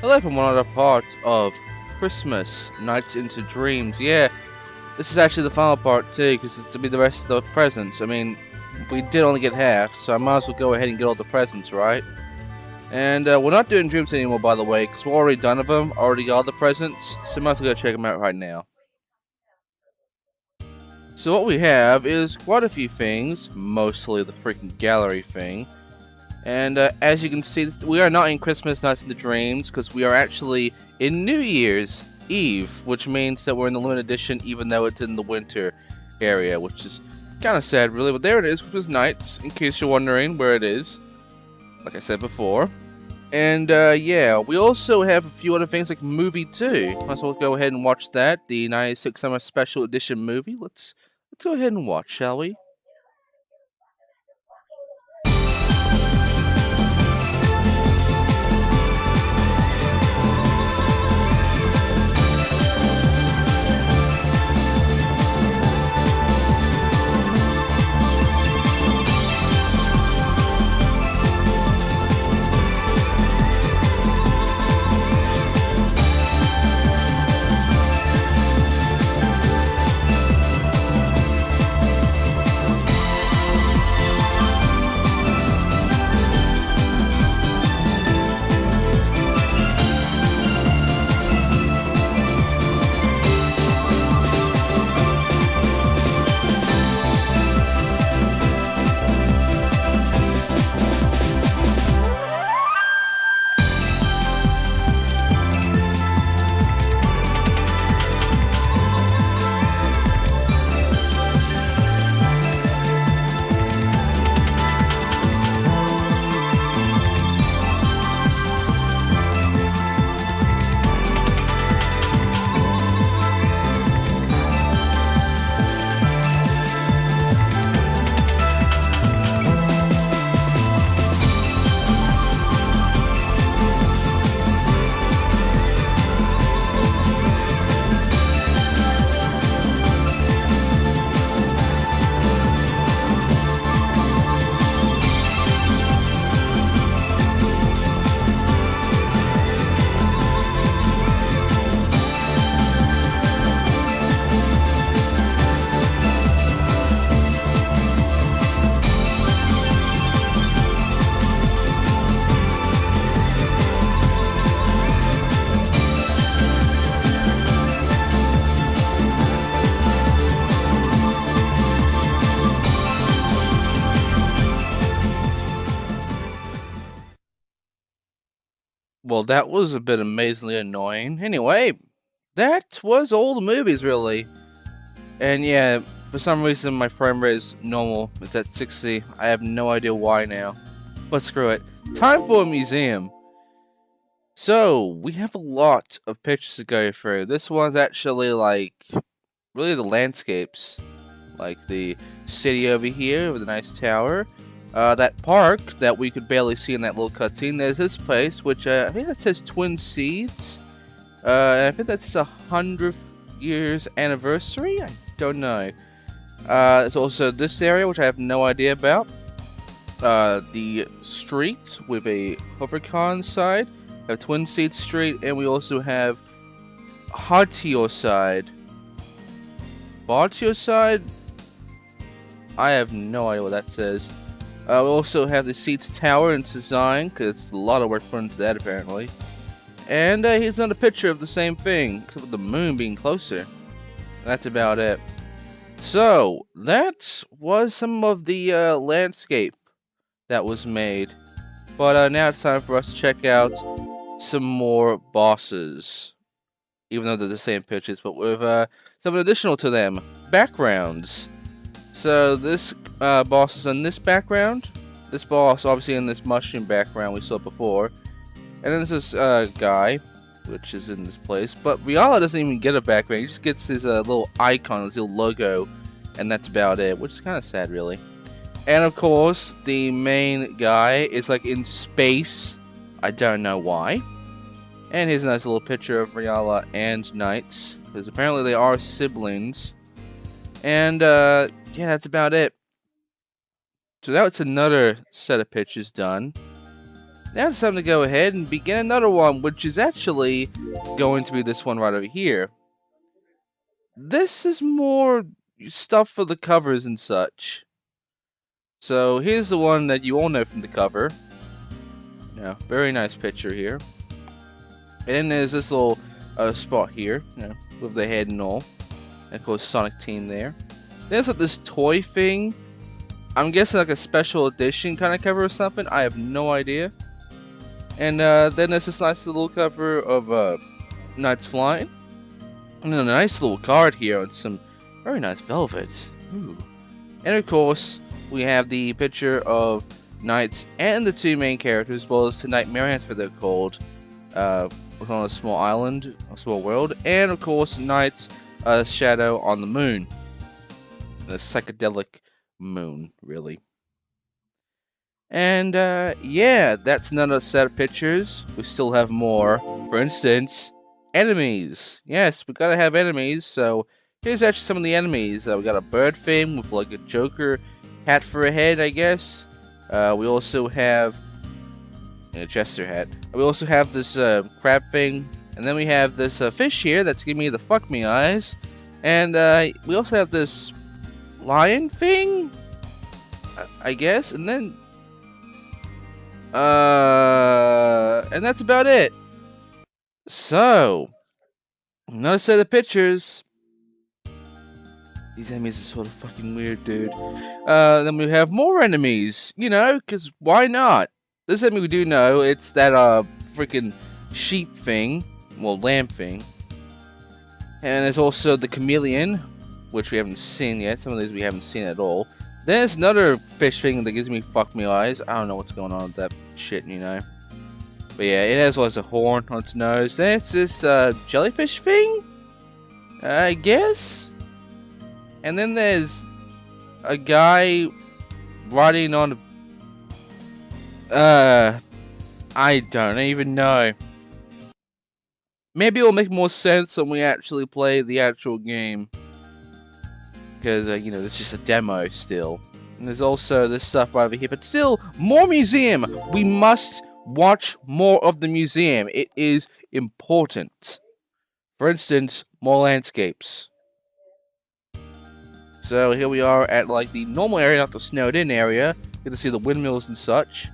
Hello from one other part of Christmas Nights into Dreams. Yeah, this is actually the final part too, because it's to be the rest of the presents. I mean, we did only get half, so I might as well go ahead and get all the presents, right? And we're not doing dreams anymore, by the way, because we're already done with them, already got all the presents, so I might as well go check them out right now. So what we have is quite a few things, mostly the freaking gallery thing. And as you can see, we are not in Christmas Nights into Dreams, because we are actually in New Year's Eve, which means that we're in the limited edition, even though it's in the winter area, which is kind of sad, really. But there it is, Christmas Nights, in case you're wondering where it is, like I said before. And yeah, we also have a few other things like movie too. Might as well go ahead and watch that, the 96 Summer Special Edition movie. Let's go ahead and watch, shall we? Well, that was a bit amazingly annoying. Anyway, that was all the movies, really. And yeah, for some reason my frame rate is normal. It's at 60. I have no idea why now. But screw it. Time for a museum. So, we have a lot of pictures to go through. This one's actually like, really the landscapes. Like the city over here with a nice tower. That park that we could barely see in that little cutscene. There's this place, which I think that says Twin Seeds. And I think that's 100th year's anniversary. I don't know. There's also this area, which I have no idea about. The street with a hovercar side. We have Twin Seeds Street, and we also have Hatio side. Hatio side? I have no idea what that says. We also have the Seeds Tower in design, because a lot of work put into that apparently. And here's another picture of the same thing, except with the moon being closer. That's about it. So, that was some of the landscape that was made. But now it's time for us to check out some more bosses. Even though they're the same pictures, but with something additional to them. Backgrounds. So this boss is in this background. This boss obviously in this mushroom background we saw before. And then there's this guy, which is in this place. But Riala doesn't even get a background. He just gets his little icon, his little logo. And that's about it, which is kind of sad, really. And of course, the main guy is like in space. I don't know why. And here's a nice little picture of Riala and Knights. Because apparently they are siblings. And yeah, that's about it. So now it's another set of pictures done. Now it's time to go ahead and begin another one, which is actually going to be this one right over here. This is more stuff for the covers and such. So here's the one that you all know from the cover. Yeah, very nice picture here. And then there's this little spot here, with the head and all. And of course, Sonic Team there. There's like this toy thing. I'm guessing like a special edition kind of cover or something. I have no idea. And then there's this nice little cover of Knights Flying. And then a nice little card here on some very nice velvet. Ooh. And of course, we have the picture of Knights and the two main characters, as well as the Nightmare Ants, what they're called. On a small island, a small world. And of course, Knights shadow on the moon. The psychedelic moon, really. And yeah, that's another set of pictures. We still have more. For instance, enemies. Yes, we gotta have enemies. So here's actually some of the enemies. We got a bird thing with like a Joker hat for a head, I guess. We also have a jester hat. We also have this crab thing, and then we have this fish here that's giving me the fuck me eyes. And we also have this lion thing, I guess, and then and that's about it. So another set of pictures. These enemies are sort of fucking weird, dude. Then we have more enemies, because why not? This enemy we do know, it's that freaking sheep thing, well, lamb thing. And there's also the chameleon, which we haven't seen yet. Some of these we haven't seen at all. Then there's another fish thing that gives me fuck me eyes. I don't know what's going on with that shit, But yeah, it has also a horn on its nose. Then it's this jellyfish thing, I guess. And then there's a guy riding on I don't even know. Maybe it'll make more sense when we actually play the actual game. Because, it's just a demo still. And there's also this stuff right over here. But still, more museum! We must watch more of the museum. It is important. For instance, more landscapes. So here we are at like the normal area, not the snowed in area. Get to see the windmills and such.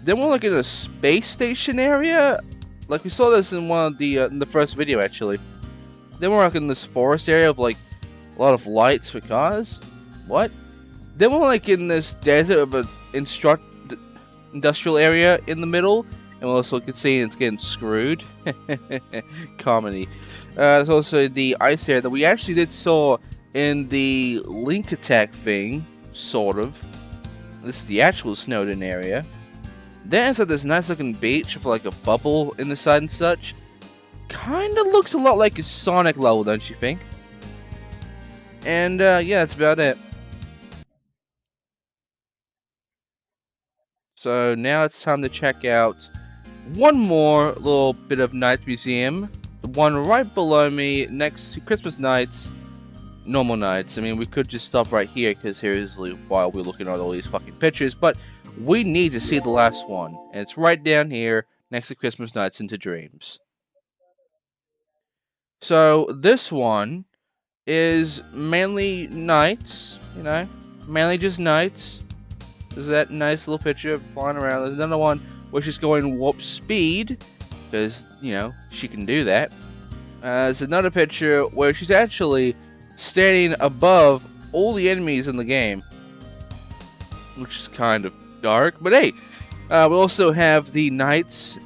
Then we're looking at a space station area. Like we saw this in one of the in the first video actually. Then we're like in this forest area of like a lot of lights for cars. What? Then we're like in this desert of an industrial area in the middle, and we also can see it's getting screwed. Comedy. There's also the ice area that we actually did saw in the Link Attack thing, sort of. This is the actual snowed-in area. Then it's like this nice looking beach with like a bubble in the side and such. Kinda looks a lot like a Sonic level, don't you think? And yeah, that's about it. So now it's time to check out one more little bit of Nights Museum. The one right below me next to Christmas Nights. Normal nights. I mean, we could just stop right here because here's while we're looking at all these fucking pictures, but we need to see the last one, and it's right down here next to Christmas Nights into Dreams. So this one is mainly nights, mainly just nights. There's that nice little picture of flying around. There's another one where she's going warp speed because she can do that. There's another picture where she's actually standing above all the enemies in the game, which is kind of dark, but hey, we also have the knights.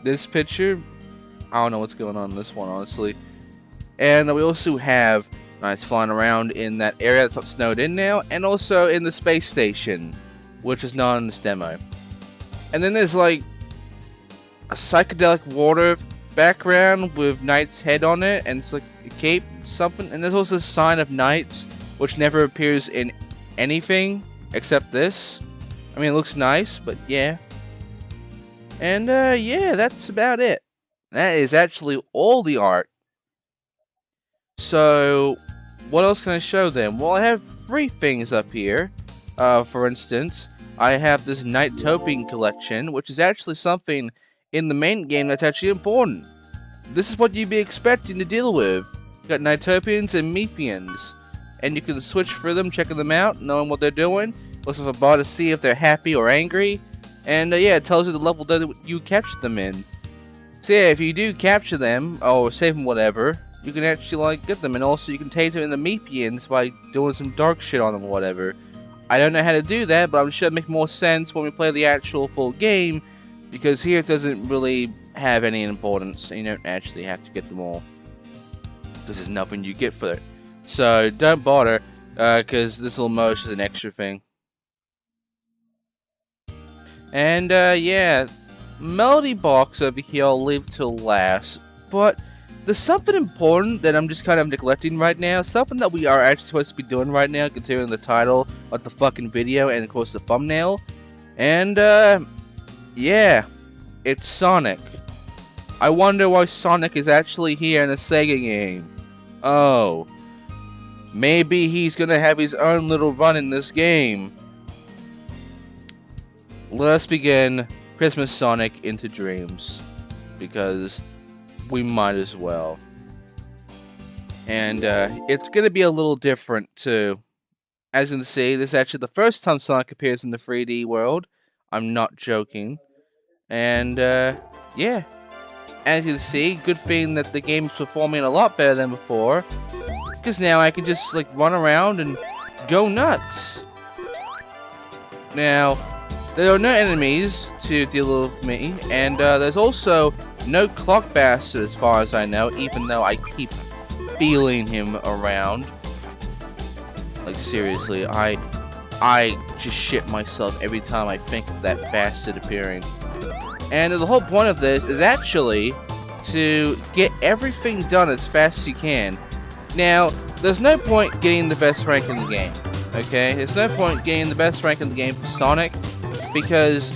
This picture, I don't know what's going on in this one, honestly. And we also have knights flying around in that area that's not snowed in now, and also in the space station, which is not in this demo. And then there's like a psychedelic water background with Knight's head on it, and it's like a cape, something. And there's also a sign of Knights, which never appears in anything except this. I mean, it looks nice, but yeah. And yeah, that's about it. That is actually all the art. So, what else can I show them? Well, I have 3 things up here. For instance, I have this Nighttopian collection, which is actually something in the main game that's actually important. This is what you'd be expecting to deal with. You got Nighttopians and Meepians, and you can switch through them, checking them out, knowing what they're doing. Listen for a bar to see if they're happy or angry, and yeah, it tells you the level that you captured them in. So yeah, if you do capture them or save them, whatever, you can actually like get them, and also you can take them in the Meepians by doing some dark shit on them or whatever. I don't know how to do that, but I'm sure it'll make more sense when we play the actual full game, because here it doesn't really have any importance. You don't actually have to get them all, because there's nothing you get for it. So don't bother, because this little mode is an extra thing. And yeah, Melody Box over here I'll leave till last, but there's something important that I'm just kind of neglecting right now, something that we are actually supposed to be doing right now, considering the title of the fucking video and of course the thumbnail. And yeah, it's Sonic. I wonder why Sonic is actually here in a Sega game. Oh, maybe he's gonna have his own little run in this game. Let us begin Christmas Sonic Into Dreams, because we might as well. And it's gonna be a little different too. As you can see, this is actually the first time Sonic appears in the 3D world. I'm not joking. And yeah, as you can see, good thing that the game is performing a lot better than before, because now I can just like run around and go nuts. Now, there are no enemies to deal with me, and there's also no Clock Bastard as far as I know, even though I keep feeling him around. Like seriously, I just shit myself every time I think of that bastard appearing. And the whole point of this is actually to get everything done as fast as you can. Now, there's no point getting the best rank in the game, okay? There's no point getting the best rank in the game for Sonic, because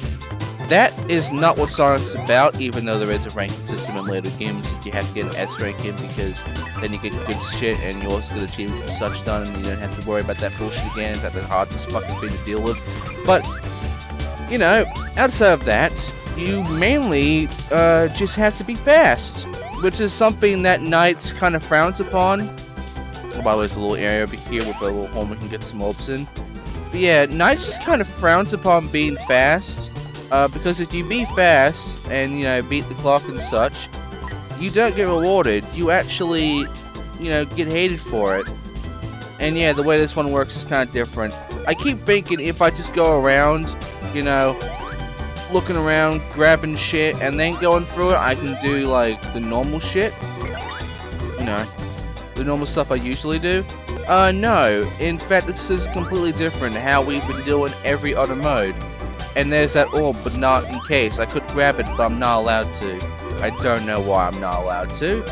that is not what Sonic's about, even though there is a ranking system in later games that you have to get an S rank in, because then you get good shit and you also get achievements and such done, and you don't have to worry about that bullshit again. It's not the hardest fucking thing to deal with. But, you know, outside of that, you mainly just have to be fast, which is something that Knights kind of frowns upon. Oh, by the way, there's a little area over here with a little home we can get some orbs in. But yeah, Knights just kind of frowns upon being fast, because if you be fast and, you know, beat the clock and such, you don't get rewarded. You actually, you know, get hated for it. And yeah, the way this one works is kind of different. I keep thinking if I just go around, you know, looking around, grabbing shit, and then going through it, I can do, like, the normal shit. You know, the normal stuff I usually do. No. In fact, this is completely different how we've been doing every other mode. And there's that orb, but not in case. I could grab it, but I'm not allowed to. I don't know why I'm not allowed to.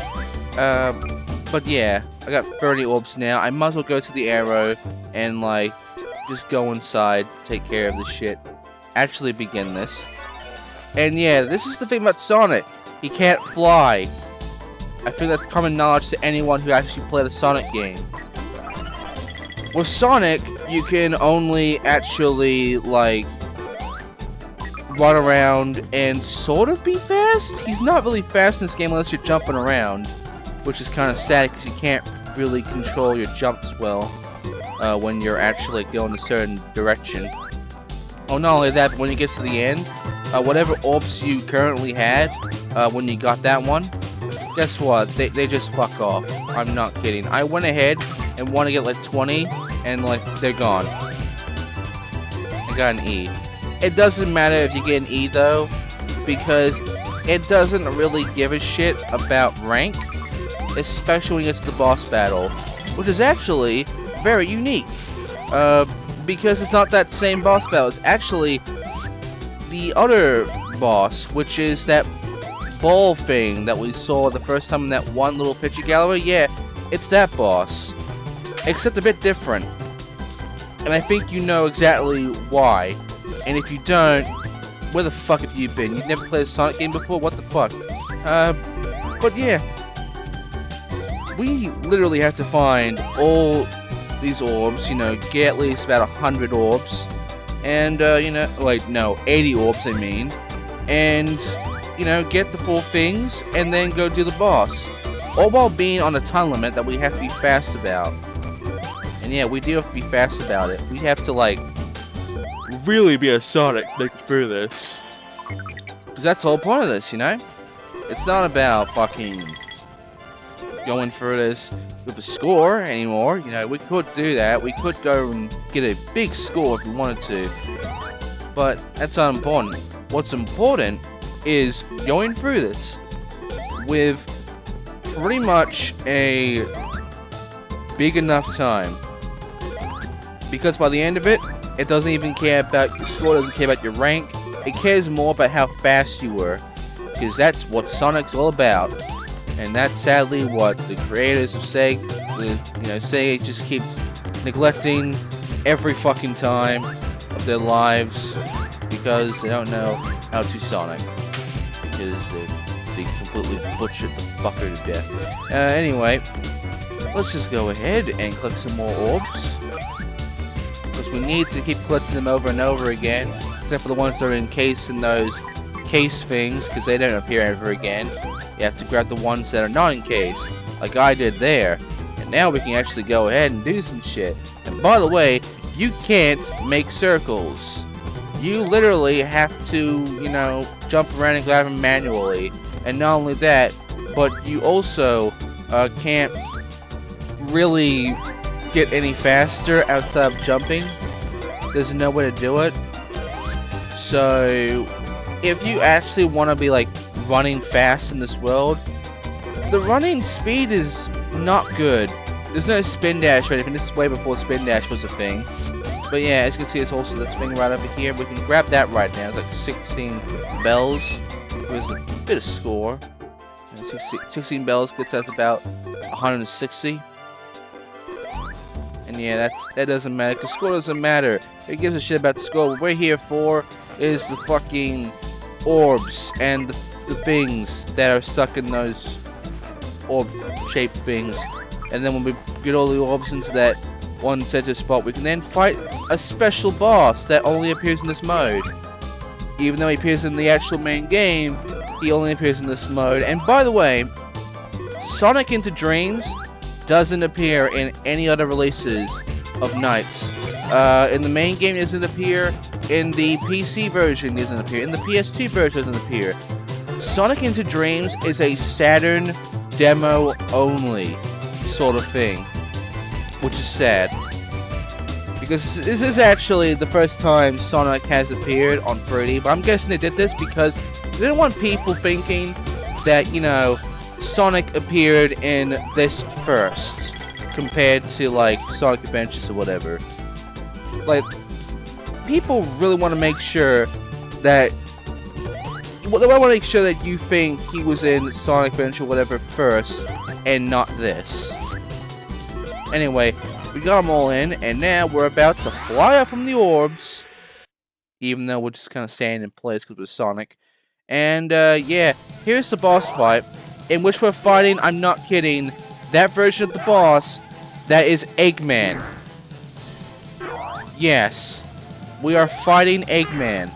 But yeah, I got 30 orbs now. I might as well go to the arrow and, like, just go inside, take care of this shit. Actually begin this. And yeah, this is the thing about Sonic. He can't fly. I think that's common knowledge to anyone who actually played a Sonic game. With Sonic, you can only actually, like, run around and sort of be fast. He's not really fast in this game unless you're jumping around, which is kind of sad because you can't really control your jumps well when you're actually going a certain direction. Oh, not only that, but when you get to the end, whatever orbs you currently had when you got that one, guess what? They just fuck off. I'm not kidding. I went ahead and want to get like 20, and like they're gone. I got an E. It doesn't matter if you get an E though, because it doesn't really give a shit about rank, especially when you get to the boss battle, which is actually very unique. Because it's not that same boss battle, it's actually the other boss, which is that ball thing that we saw the first time in that one little picture gallery. Yeah, it's that boss, except a bit different. And I think you know exactly why. And if you don't, where the fuck have you been? You've never played a Sonic game before? What the fuck? But yeah, we literally have to find all these orbs, you know, get at least about 100 orbs, and, wait, no, 80 orbs, I mean, and, get the 4 things, and then go do the boss. All while being on a time limit that we have to be fast about. And yeah, we do have to be fast about it. We have to, like, really be a Sonic to make it through this. Because that's the whole point of this, It's not about fucking going through this with a score anymore. We could do that. We could go and get a big score if we wanted to. But that's not important. What's important is going through this with pretty much a big enough time. Because by the end of it, it doesn't even care about your score, doesn't care about your rank. It cares more about how fast you were. Because that's what Sonic's all about. And that's sadly what the creators of Sega, Sega just keeps neglecting every fucking time of their lives. Because they don't know how to Sonic. Because they completely butchered the fucker to death. Anyway, let's just go ahead and collect some more orbs. Because we need to keep collecting them over and over again. Except for the ones that are encased in those case things, because they don't appear ever again. You have to grab the ones that are not encased, like I did there. And now we can actually go ahead and do some shit. And by the way, you can't make circles. You literally have to, jump around and grab them manually. And not only that, but you also can't really get any faster outside of jumping. There's no way to do it. So, if you actually want to be like running fast in this world, the running speed is not good. There's no spin dash or anything. This is way before spin dash was a thing. But yeah, as you can see, it's also this thing right over here. We can grab that right now. It's like 16 bells. There's a bit of score. 16 bells gets us about 160. And yeah, that doesn't matter, because score doesn't matter. It gives a shit about the score. What we're here for is the fucking orbs and the things that are stuck in those orb-shaped things. And then when we get all the orbs into that one center spot, we can then fight a special boss that only appears in this mode. Even though he appears in the actual main game, he only appears in this mode. And by the way, Sonic Into Dreams doesn't appear in any other releases of Nights. In the main game, it doesn't appear. In the PC version, it doesn't appear. In the PS2 version, it doesn't appear. Sonic Into Dreams is a Saturn demo only sort of thing, which is sad. Because this is actually the first time Sonic has appeared on 3D, but I'm guessing they did this because they didn't want people thinking that, Sonic appeared in this first, compared to, like, Sonic Adventures or whatever. Like, people really want to make sure that... Well, they want to make sure that you think he was in Sonic Adventure or whatever first, and not this. Anyway, we got them all in, and now we're about to fly up from the orbs. Even though we're just kind of staying in place because we're Sonic. And, yeah, here's the boss fight, in which we're fighting, I'm not kidding, that version of the boss that is Eggman. Yes, we are fighting Eggman.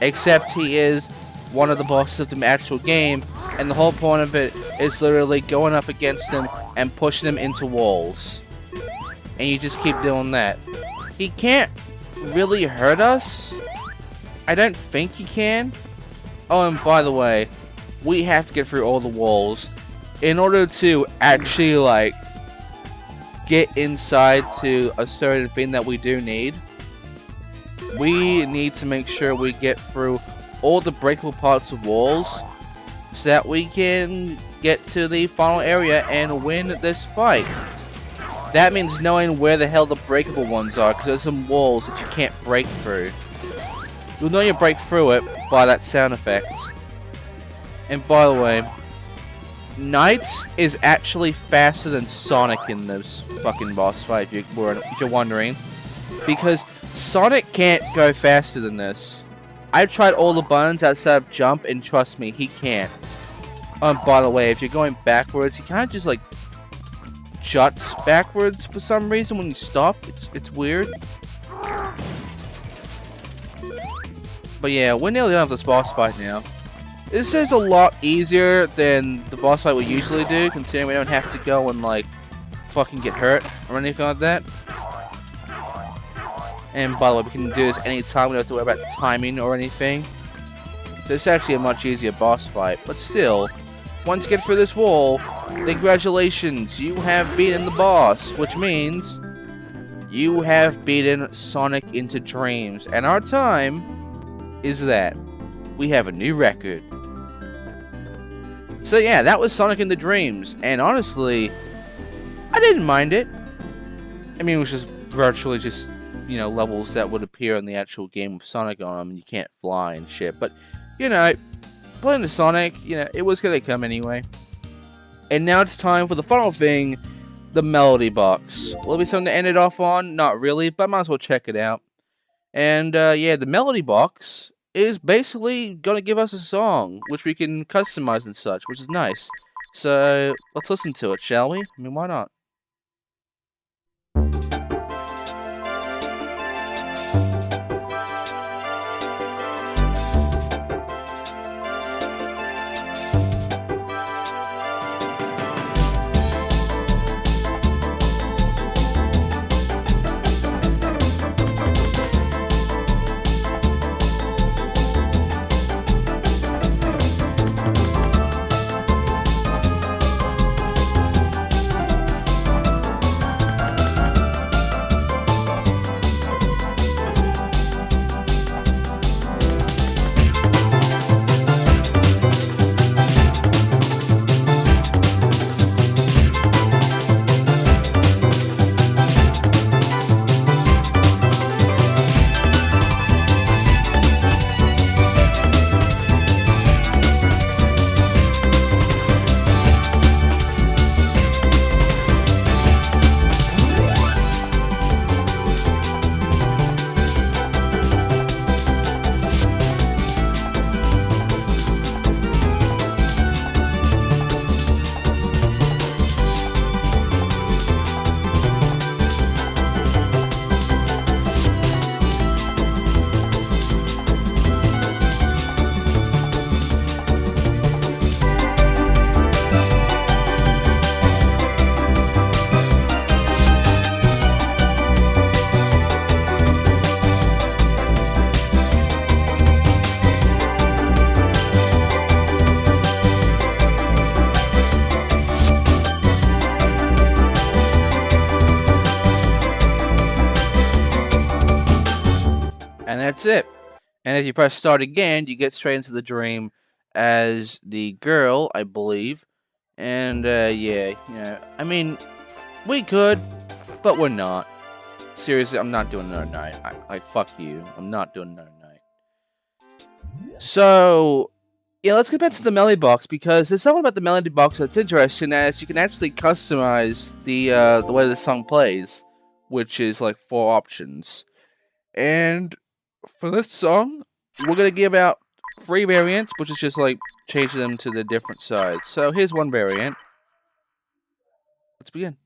Except he is one of the bosses of the actual game, and the whole point of it is literally going up against him and pushing him into walls. And you just keep doing that. He can't really hurt us. I don't think he can. Oh, and by the way, we have to get through all the walls in order to actually, like, get inside to a certain thing that we do need. We need to make sure we get through all the breakable parts of walls so that we can get to the final area and win this fight. That means knowing where the hell the breakable ones are, because there's some walls that you can't break through. You'll know you break through it by that sound effect. And by the way, Knights is actually faster than Sonic in this fucking boss fight, if you're wondering. Because Sonic can't go faster than this. I've tried all the buttons outside of jump, and trust me, he can't. By the way, if you're going backwards, he kind of just, like, juts backwards for some reason when you stop. It's weird. But yeah, we're nearly done with this boss fight now. This is a lot easier than the boss fight we usually do, considering we don't have to go and like fucking get hurt or anything like that. And by the way, we can do this anytime, we don't have to worry about timing or anything. So it's actually a much easier boss fight, but still, once you get through this wall, congratulations, you have beaten the boss, which means you have beaten Sonic into Dreams, and our time is that we have a new record. So yeah, that was Sonic into Dreams, and honestly, I didn't mind it. I mean, it was just virtually just, you know, levels that would appear in the actual game with Sonic on them, and you can't fly and shit, but, you know, playing the Sonic, you know, it was gonna come anyway. And now it's time for the final thing, the Melody Box. Will it be something to end it off on? Not really, but I might as well check it out. And, yeah, the Melody Box is basically gonna give us a song, which we can customize and such, which is nice. So, let's listen to it, shall we? I mean, why not? And that's it. And if you press start again, you get straight into the dream as the girl, I believe. And, yeah, I mean, we could, but we're not. Seriously, I'm not doing another night. Like, fuck you. I'm not doing another night. So, yeah, let's get back to the Melody Box, because there's something about the Melody Box that's interesting, as you can actually customize the way the song plays, which is, like, 4 options. And for this song, we're going to give out 3 variants, which is just, like, changing them to the different sides. So, here's one variant. Let's begin.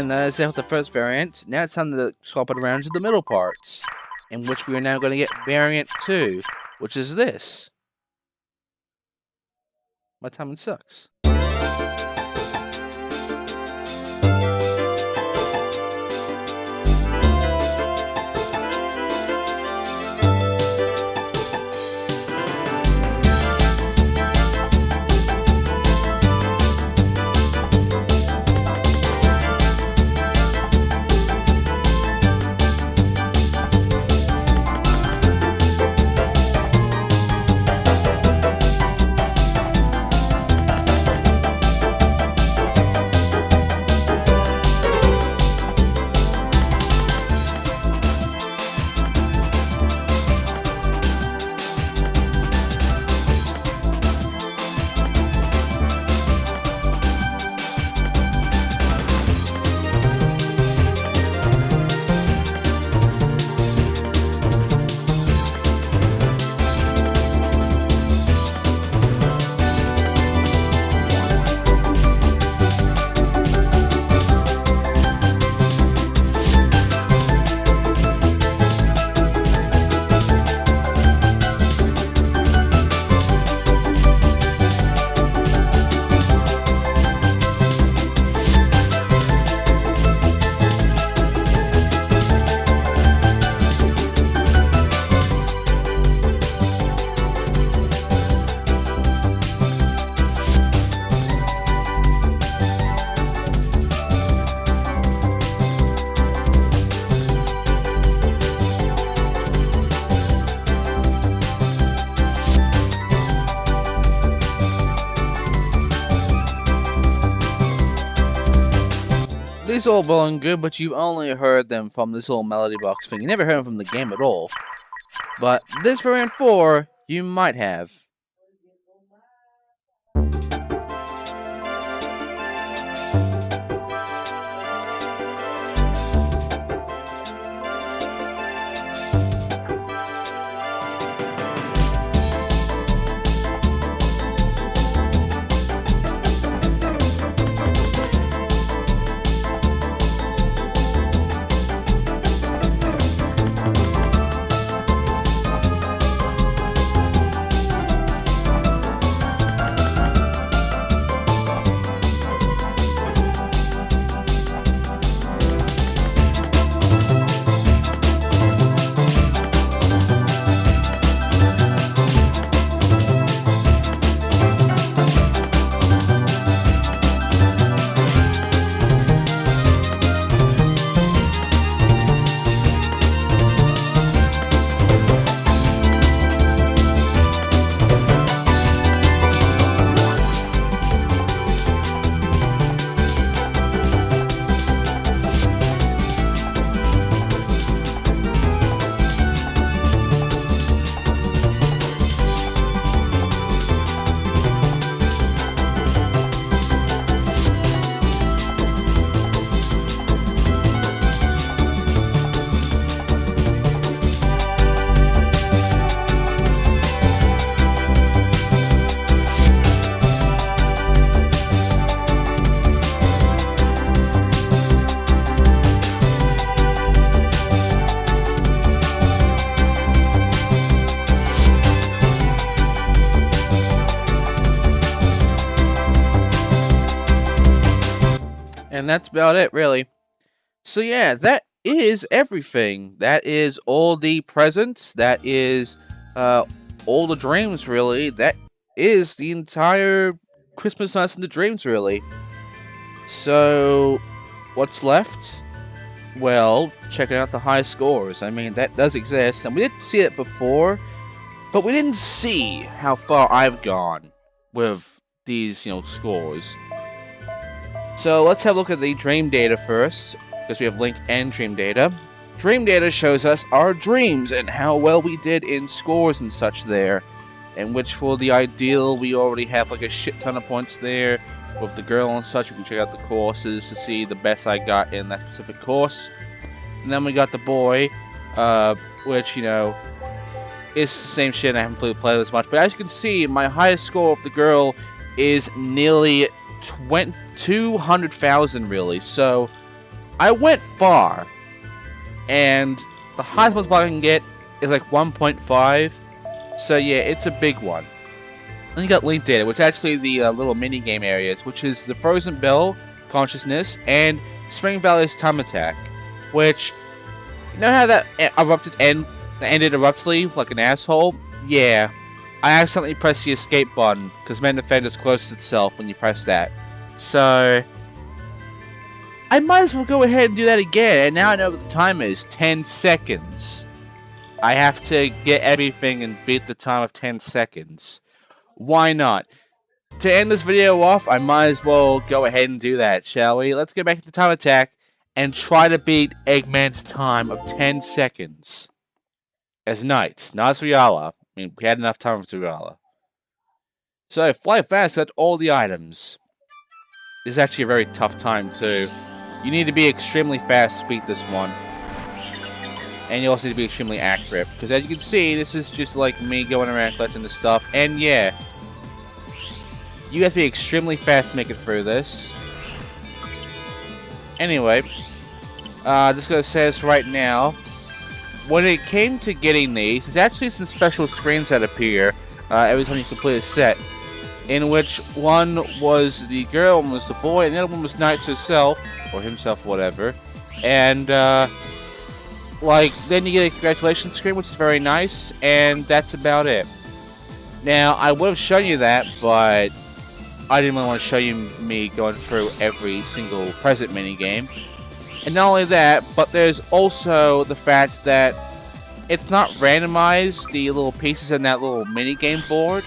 And as with the first variant, now it's time to swap it around to the middle parts, in which we are now going to get variant 2, which is this. My timing sucks. These are all well and good, but you've only heard them from this little melody box thing. You never heard them from the game at all. But this variant 4, you might have. And that's about it, really. So yeah, that is everything. That is all the presents. That is all the dreams, really. That is the entire Christmas nights and the dreams, really. So, what's left? Well, checking out the high scores. I mean, that does exist, and we did see it before, but we didn't see how far I've gone with these, scores. So let's have a look at the dream data first, because we have link and dream data. Dream data shows us our dreams and how well we did in scores and such there. In which for the ideal, we already have like a shit ton of points there. With the girl and such, you can check out the courses to see the best I got in that specific course. And then we got the boy, which, is the same shit. I haven't played as much. But as you can see, my highest score of the girl is nearly 200,000, really. So, I went far, and the highest multiplier I can get is like 1.5. So yeah, it's a big one. Then you got link data, which is actually the little mini game areas, which is the Frozen Bell consciousness and Spring Valley's time attack. Which, you know how that ended abruptly like an asshole? Yeah, I accidentally pressed the escape button because Main Defenders closes itself when you press that. So I might as well go ahead and do that again. And now I know what the time is: 10 seconds. I have to get everything and beat the time of 10 seconds. Why not? To end this video off, I might as well go ahead and do that, shall we? Let's get back into time attack and try to beat Eggman's time of 10 seconds. As Knights, Nasrallah. I mean, we had enough time for Nasrallah. So, fly fast, got all the items. This is actually a very tough time, too. You need to be extremely fast to beat this one. And you also need to be extremely accurate. Because as you can see, this is just like me going around collecting this stuff. And yeah, you have to be extremely fast to make it through this. Anyway, just gonna say this right now. When it came to getting these, there's actually some special screens that appear every time you complete a set. In which one was the girl, one was the boy, and the other one was Knights herself. Or himself, whatever. And, like, then you get a congratulations screen, which is very nice, and that's about it. Now, I would have shown you that, but I didn't really want to show you me going through every single present minigame. And not only that, but there's also the fact that it's not randomized, the little pieces in that little minigame board.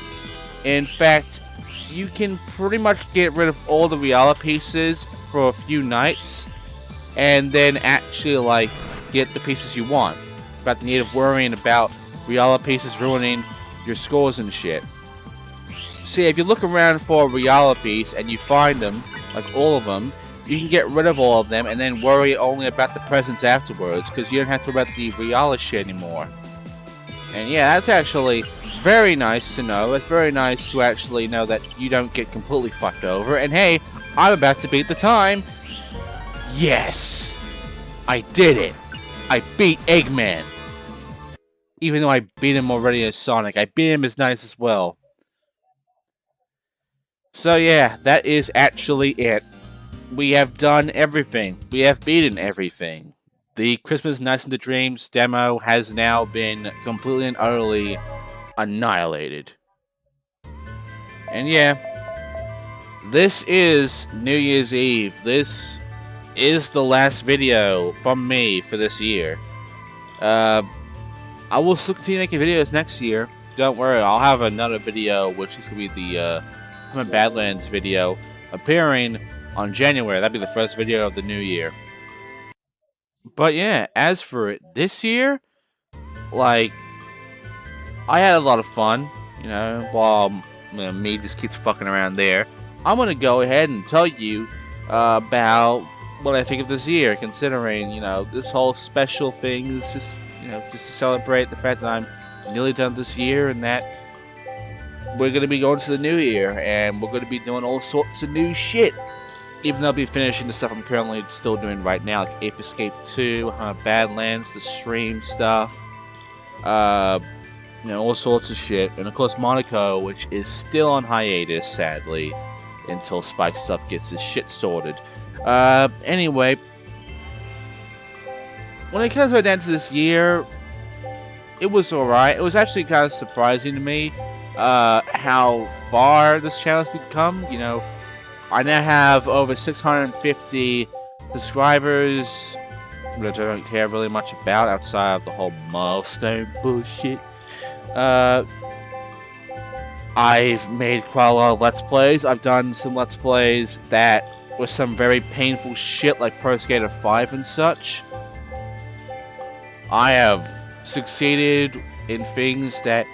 In fact, you can pretty much get rid of all the Riala pieces for a few nights, and then actually, like, get the pieces you want, without the need of worrying about Riala pieces ruining your scores and shit. See, if you look around for a Riala piece and you find them, like all of them, you can get rid of all of them and then worry only about the presents afterwards, because you don't have to worry about the Riala shit anymore. And yeah, that's actually very nice to know. It's very nice to actually know that you don't get completely fucked over. And hey, I'm about to beat the time. Yes! I did it! I beat Eggman! Even though I beat him already as Sonic, I beat him as Knights as well. So yeah, that is actually it. We have done everything. We have beaten everything. The Christmas Nights into Dreams demo has now been completely and utterly annihilated. And yeah, this is New Year's Eve. This is the last video from me for this year. I will still continue making videos next year. Don't worry, I'll have another video, which is going to be the Badlands video, appearing on January. That'd be the first video of the new year. But yeah, as for it this year, like, I had a lot of fun, you know, while me just keeps fucking around there. I'm going to go ahead and tell you about what I think of this year, considering, you know, this whole special thing is just, you know, just to celebrate the fact that I'm nearly done this year, and that we're going to be going to the new year, and we're going to be doing all sorts of new shit. Even though I'll be finishing the stuff I'm currently still doing right now, like Ape Escape 2, Badlands, the stream stuff, you know, all sorts of shit. And of course Monaco, which is still on hiatus, sadly, until Spike stuff gets his shit sorted. Anyway, when it comes right down to this year, it was alright. It was actually kind of surprising to me how far this channel has become. You know, I now have over 650 subscribers, which I don't care really much about outside of the whole milestone bullshit. I've made quite a lot of Let's Plays. I've done some Let's Plays that were some very painful shit like Pro Skater 5 and such. I have succeeded in things that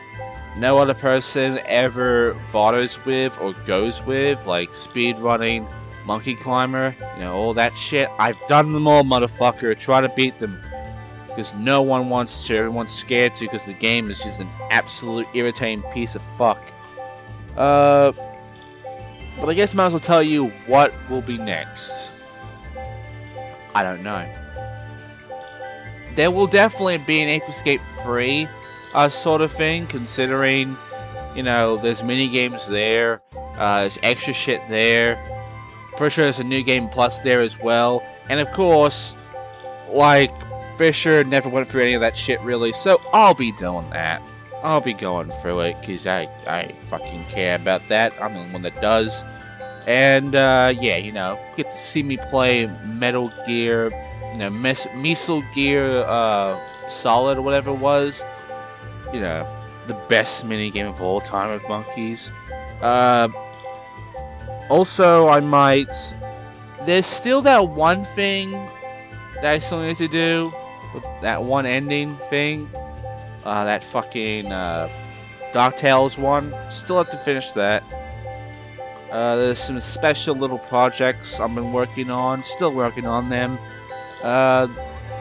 no other person ever bothers with or goes with, like speedrunning, monkey climber, you know, all that shit. I've done them all, motherfucker. Try to beat them. Because no one wants to, everyone's scared to, because the game is just an absolute irritating piece of fuck. But I guess I might as well tell you what will be next. I don't know. There will definitely be an Ape Escape free sort of thing, considering, you know, there's mini games there, there's extra shit there. Pretty sure there's a new game plus there as well, and of course, like, Fisher never went through any of that shit really, so I'll be doing that. I'll be going through it, because I fucking care about that. I'm the one that does. And, yeah, you know, get to see me play Metal Gear, you know, Metal Gear, Solid or whatever it was. You know, the best minigame of all time with monkeys. Also, I might... There's still that one thing that I still need to do. With that one ending thing. That fucking, DuckTales one. Still have to finish that. There's some special little projects I've been working on. Still working on them.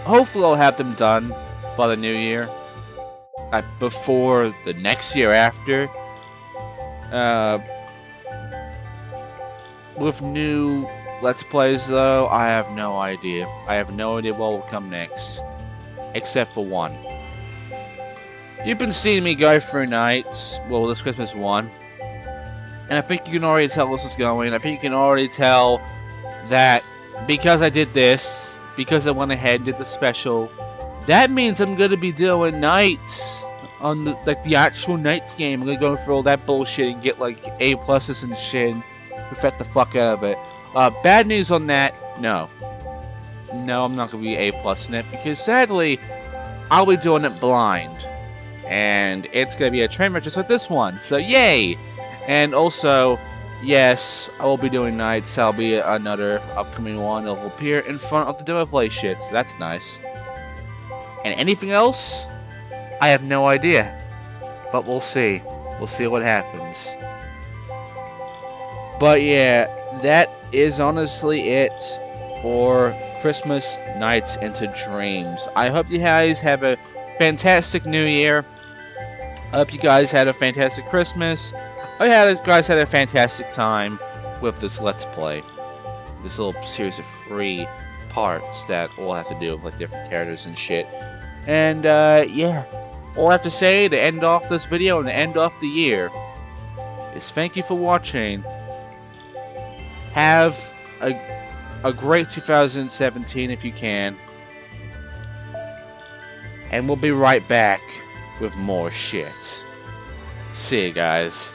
Hopefully I'll have them done by the new year. Before the next year after. With new Let's Plays though, I have no idea. I have no idea what will come next. Except for one. You've been seeing me go through nights. Well, this Christmas one. And I think you can already tell this is going. I think you can already tell that because I did this, because I went ahead and did the special, that means I'm going to be doing nights on the actual nights game. I'm going to go through all that bullshit and get like A pluses and shit and perfect the fuck out of it. Bad news on that, no. No, I'm not going to be A plus in it because sadly, I'll be doing it blind. And it's going to be a train wreck just like this one. So yay! And also, yes, I will be doing nights. I'll be another upcoming one that will appear in front of the demo play shit. So that's nice. And anything else? I have no idea. But we'll see. We'll see what happens. But yeah, that is honestly it for Christmas Nights into Dreams. I hope you guys have a fantastic New Year. I hope you guys had a fantastic Christmas. I hope you guys had a fantastic time with this Let's Play. This little series of 3 parts that all have to do with like different characters and shit. And yeah, all I have to say to end off this video and to end off the year is thank you for watching. Have a great 2017 if you can. And we'll be right back with more shit. See you guys.